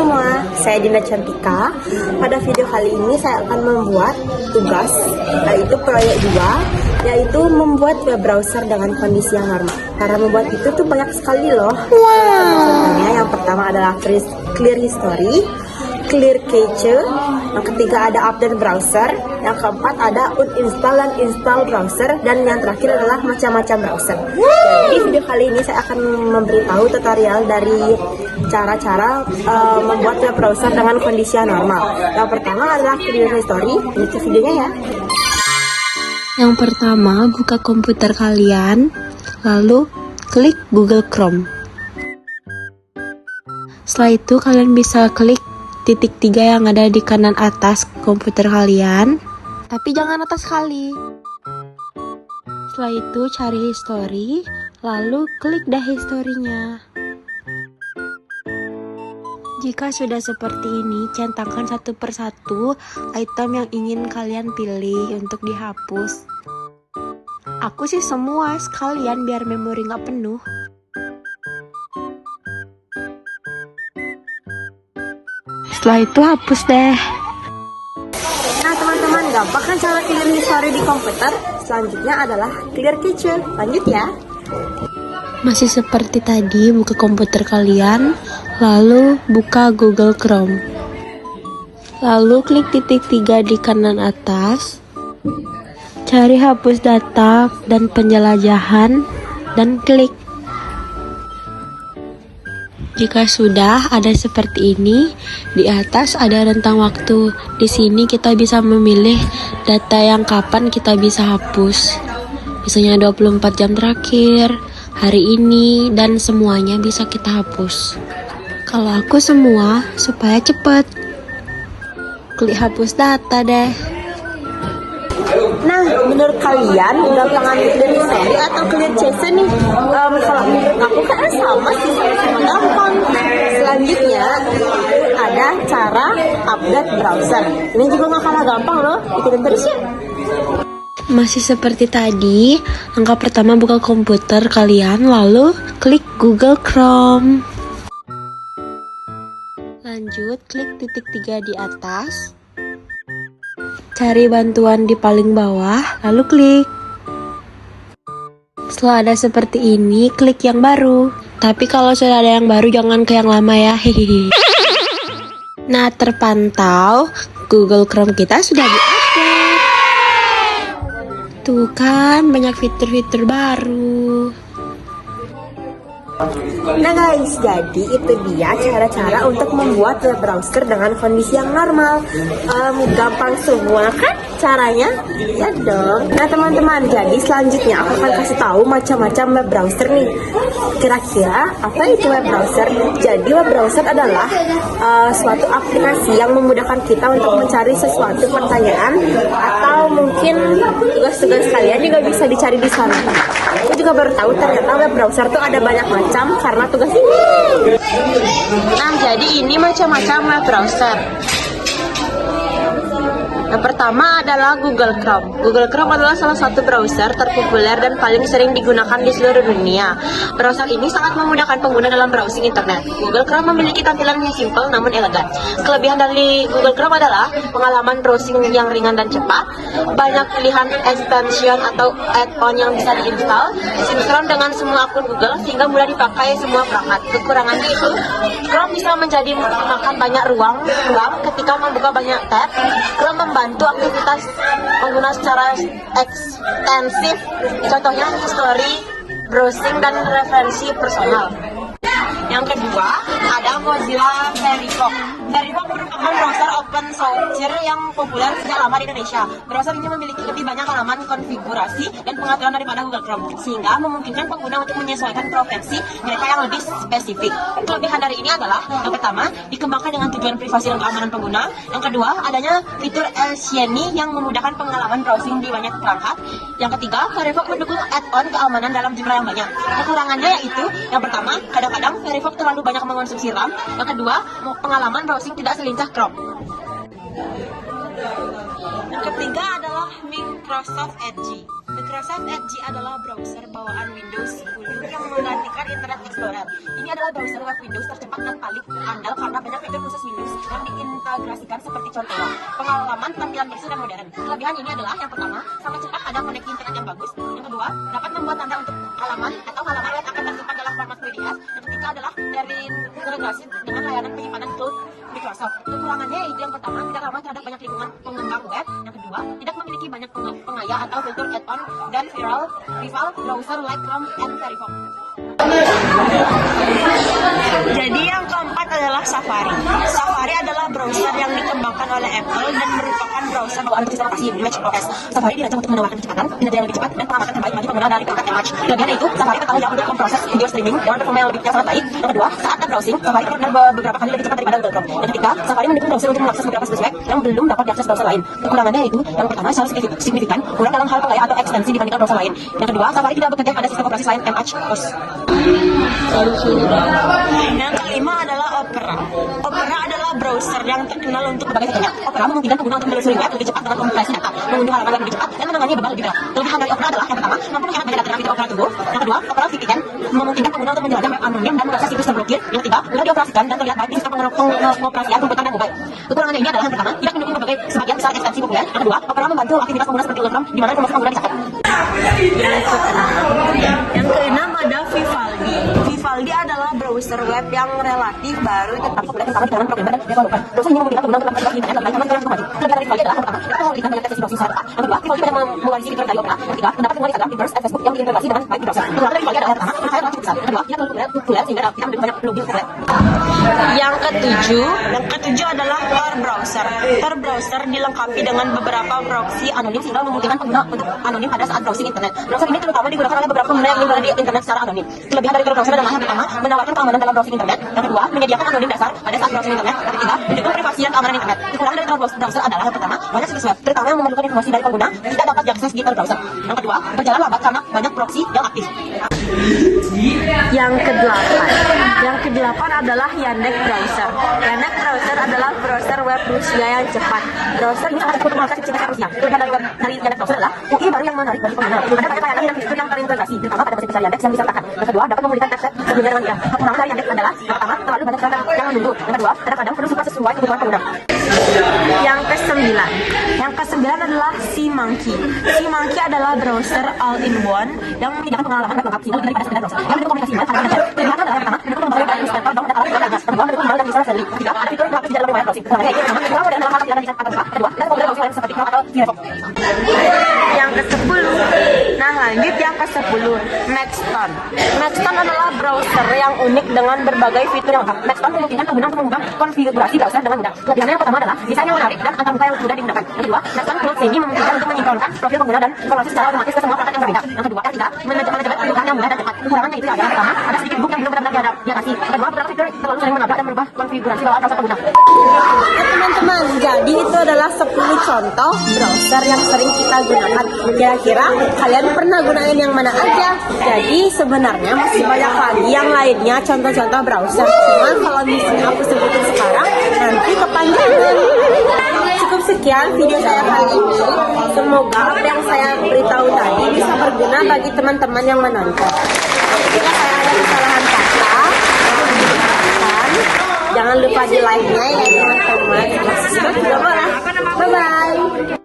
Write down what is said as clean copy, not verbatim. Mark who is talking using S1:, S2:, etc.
S1: semua, saya Dinda Cantika. Pada video kali ini saya akan membuat tugas, yaitu proyek 2, yaitu membuat web browser dengan kondisi yang normal. Cara membuat itu tuh banyak sekali loh. Contohnya yang pertama adalah clear history, clear cache, yang ketiga ada update browser, yang keempat ada uninstall dan install browser, dan yang terakhir adalah macam-macam browser. Jadi video kali ini saya akan memberitahu tutorial dari cara-cara membuat web browser dengan kondisi yang normal. Yang pertama adalah clear history, ini videonya ya.
S2: Yang pertama, buka komputer kalian, lalu klik Google Chrome. Setelah itu kalian bisa klik titik 3 yang ada di kanan atas komputer kalian, tapi jangan atas sekali. Setelah itu cari history, lalu klik dah historinya. Jika sudah seperti ini, centangkan satu persatu item yang ingin kalian pilih untuk dihapus. Aku sih semua sekalian biar memori nggak penuh. Setelah itu hapus deh.
S1: Nah teman-teman, gampang kan cara clear history di komputer? Selanjutnya adalah clear cache. Lanjut ya.
S2: Masih seperti tadi, buka komputer kalian, lalu buka Google Chrome. Lalu klik titik 3 di kanan atas, cari hapus data dan penjelajahan, dan klik. Jika sudah ada seperti ini, di atas ada rentang waktu. Di sini kita bisa memilih data yang kapan kita bisa hapus. Misalnya 24 jam terakhir, hari ini, dan semuanya bisa kita hapus. Kalau aku semua, supaya cepat. Klik hapus data deh.
S1: Nah, menurut kalian gampangan clear history atau clear cache nih? Kalau menurut aku kan sama sih, sama-sama gampang. Selanjutnya ada cara update browser. Ini juga nggak kalah gampang loh, ikutin terus ya.
S2: Masih seperti tadi, langkah pertama buka komputer kalian, lalu klik Google Chrome. Lanjut, klik titik 3 di atas. Cari bantuan di paling bawah, lalu klik. Setelah ada seperti ini, klik yang baru. Tapi kalau sudah ada yang baru, jangan ke yang lama ya. Hehehe. Nah, terpantau Google Chrome kita sudah di-update. Tuh kan, banyak fitur-fitur baru.
S1: Nah guys, jadi itu dia cara-cara untuk membuat web browser dengan kondisi yang normal. Gampang semua kan caranya? Ya dong. Nah teman-teman, jadi selanjutnya aku akan kasih tahu macam-macam web browser nih. Kira-kira apa itu web browser? Jadi web browser adalah suatu aplikasi yang memudahkan kita untuk mencari sesuatu pertanyaan atau mungkin tugas-tugas kalian juga bisa dicari di sana. Aku juga baru tahu ternyata web browser tuh ada banyak macam karena tugas ini. Nah, jadi ini macam-macam web browser. Yang pertama adalah Google Chrome. Google Chrome adalah salah satu browser terpopuler dan paling sering digunakan di seluruh dunia. Browser ini sangat memudahkan pengguna dalam browsing internet. Google Chrome memiliki tampilan yang simpel namun elegan. Kelebihan dari Google Chrome adalah pengalaman browsing yang ringan dan cepat, banyak pilihan extension atau add-on yang bisa diinstal, sinkron dengan semua akun Google sehingga mudah dipakai semua perangkat. Kekurangannya itu, Chrome bisa menjadi makan banyak ruang ketika membuka banyak tab. Chrome membantu aktivitas pengguna secara ekstensif, contohnya history, browsing, dan referensi personal. Yang kedua, ada Mozilla Firefox. Firefox merupakan browser open source yang populer sejak lama di Indonesia. Browser ini memiliki lebih banyak halaman konfigurasi dan pengaturan daripada Google Chrome, sehingga memungkinkan pengguna untuk menyesuaikan preferensi mereka yang lebih spesifik. Kelebihan dari ini adalah, yang pertama, dikembangkan dengan tujuan privasi dan keamanan pengguna. Yang kedua, adanya fitur Shiny yang memudahkan pengalaman browsing di banyak perangkat. Yang ketiga, Firefox mendukung add-on keamanan dalam jumlah yang banyak. Kekurangannya yaitu, yang pertama, kadang-kadang Firefox terlalu banyak mengonsumsi RAM. Yang kedua, pengalaman browsing tidak selincah Chrome. Yang ketiga adalah Microsoft Edge. Microsoft Edge adalah browser bawaan Windows 10 yang menggantikan Internet Explorer. Ini adalah browser web Windows tercepat dan paling andal karena banyak fitur khusus Windows yang diintegrasikan seperti contohnya pengalaman tampilan bersih dan modern. Kelebihan ini adalah yang pertama, sangat cepat ada koneksi internet yang bagus. Yang kedua, dapat membuat tanda untuk halaman atau halaman web akan tersimpan dalam format PDF. Yang ketiga adalah dari integrasi dengan layanan penyimpanan cloud Microsoft. Kekurangannya yaitu yang pertama, tidak ramah terhadap banyak lingkungan pengembang web. Yang kedua, tidak memiliki banyak pengaya atau fitur add-on dan rival browser like Chrome and Firefox. Jadi yang keempat adalah Safari. Safari adalah browser yang dikembangkan oleh Apple dan merupakan browser bawaan sistem operasi macOS. Safari dirancang untuk menawarkan kecepatan, kinerja yang lebih cepat, dan pengamatan terbaik bagi pengguna dari perangkat Mac. Kelebihannya itu, Safari terkenal untuk memproses video streaming dengan performa yang sangat baik. Yang kedua, saat browsing, Safari benar beberapa kali lebih cepat daripada Google Chrome. Yang ketiga, Safari mendukung browser untuk mengakses beberapa situs web yang belum dapat diakses browser lain. Kekurangannya yaitu, yang pertama, secara signifikan kurang dalam hal pengaya atau ekstensi dibandingkan browser lain. Yang kedua, Safari tidak bekerja pada sistem operasi selain MacOS. Yang kelima adalah Opera. Opera adalah browser yang terkenal untuk berbagai fiturnya. Opera memungkinkan pengguna untuk menelusuri web lebih cepat dengan kompresi data, mengunduh halaman web lebih cepat, dan menangani beban lebih berat. Kelebihan dari Opera adalah yang pertama, mampu menghemat banyak data fitur Opera tunggu. Yang kedua, Opera VPN memungkinkan pengguna untuk menjelajah web anonim dan mengakses situs terblokir. Yang ketiga, mudah dioperasikan dan terlihat baik di sistem pengoperasian komputer dan mobile. Kekurangannya ini adalah yang pertama, tidak mendukung berbagai sebagian besar ekstensi populer. Yang kedua, Opera membantu aktivitas pengguna seperti Google Chrome, di mana informasi pengguna dicatat. Yang keenam ada Vivaldi. Vivaldi adalah browser web yang relatif baru tetapi populer terutama di kalangan programmer dan developer. Browser ini memungkinkan pengguna untuk mengakses internet dan lain hal otomatis. Kelebihan dari Vivaldi adalah yang pertama, dapat memberikan banyak tekstil browsing secara cepat. Yang kedua, Vivaldi banyak mewarisi fitur dari Opera. Yang ketiga, mendapat penggunaan Instagram, Pinterest, dan Facebook yang diintegrasi dengan baik di browser. Kekurangan dari Vivaldi adalah yang pertama, percaya cukup besar. Yang kedua, tidak terlalu populer sehingga tidak mendukung banyak plugin populer. Yang ketujuh adalah Tor browser. Tor browser dilengkapi dengan beberapa proxy anonim sehingga memungkinkan pengguna untuk anonim pada saat browsing internet. Browser ini terutama digunakan oleh beberapa pengguna yang ingin berada di internet secara anonim. Kelebihan dari Tor browser adalah yang pertama, menawarkan keamanan dalam browsing internet. Yang kedua, menyediakan anonim dasar pada saat browsing internet. Yang ketiga, mendukung privasi dan keamanan internet. Kekurangan dari Tor browser adalah yang pertama, banyak situs web, terutama yang memerlukan informasi dari pengguna tidak dapat diakses di Tor browser. Yang kedua, berjalan lambat karena banyak proxy yang aktif. Yang kedelapan adalah Yandex browser. Yandex browser adalah browser web Rusia yang cepat. Browser ini sangat cukup mengakses situs Rusia. Kelebihan dari Yandex browser adalah UI baru yang menarik bagi pengguna. Ada banyak layanan dan fitur yang terintegrasi, terutama pada situs Yandex yang bisa ditekan. Yang kedua, dapat memulihkan tes sebelumnya dengan dia. Kekurangan dari Yandex adalah yang pertama, terlalu banyak server yang menunggu. Yang kedua, kadang-kadang perlu super sesuai kebutuhan pengguna. Yang kesembilan adalah SeaMonkey. SeaMonkey adalah browser all-in-one yang menyediakan pengalaman web lengkap sehingga lebih dari sekedar browser. Yang mendukung komunikasi email pada internet. Kelebihannya adalah yang pertama, mendukung membangun dari installer dan data lain. Yang kedua, mendukung email dan user friendly. Ketiga, ada fitur yang gratis di dalam web browsing. Kekurangannya yaitu yang pertama, kurang modern dalam hal tampilan dan desain atau buka. Kedua, ada pengguna browsing lain seperti Chrome atau Firefox. Yang ke-10. Nah, lanjut yang ke-10, Maxton. Maxton adalah browser yang unik dengan berbagai fitur yang lengkap. Maxton memungkinkan pengguna untuk mengubah konfigurasi browser dengan mudah. Kelebihannya yang pertama adalah desain yang menarik dan antarmuka yang mudah digunakan. Yang kedua, Maxton Cloud ini memungkinkan untuk menyinkronkan profil pengguna dan evaluasi secara otomatis ke semua perangkat yang berbeda. Yang kedua, ketiga, manajemen kebutuhan yang mudah dan cepat. Kekurangannya itu adalah yang pertama, ada sedikit bug yang belum benar-benar diatasi. Yang kedua, beberapa fitur terlalu sering menabrak dan merubah konfigurasi bawaan browser pengguna. Teman-teman, jadi itu adalah 10 contoh browser yang sering kita gunakan. Kira-kira kalian pernah gunain yang mana aja? Jadi sebenarnya masih banyak lagi yang lainnya contoh-contoh browser. Cuma kalau misalnya aku sebutin sekarang, nanti kepanjangan. Cukup sekian video saya kali ini. Semoga apa yang saya beritahu tadi bisa berguna bagi teman-teman yang menonton. Jika saya ada kesalahan kata, jangan lupa di like-nya ya teman-teman. Bye-bye.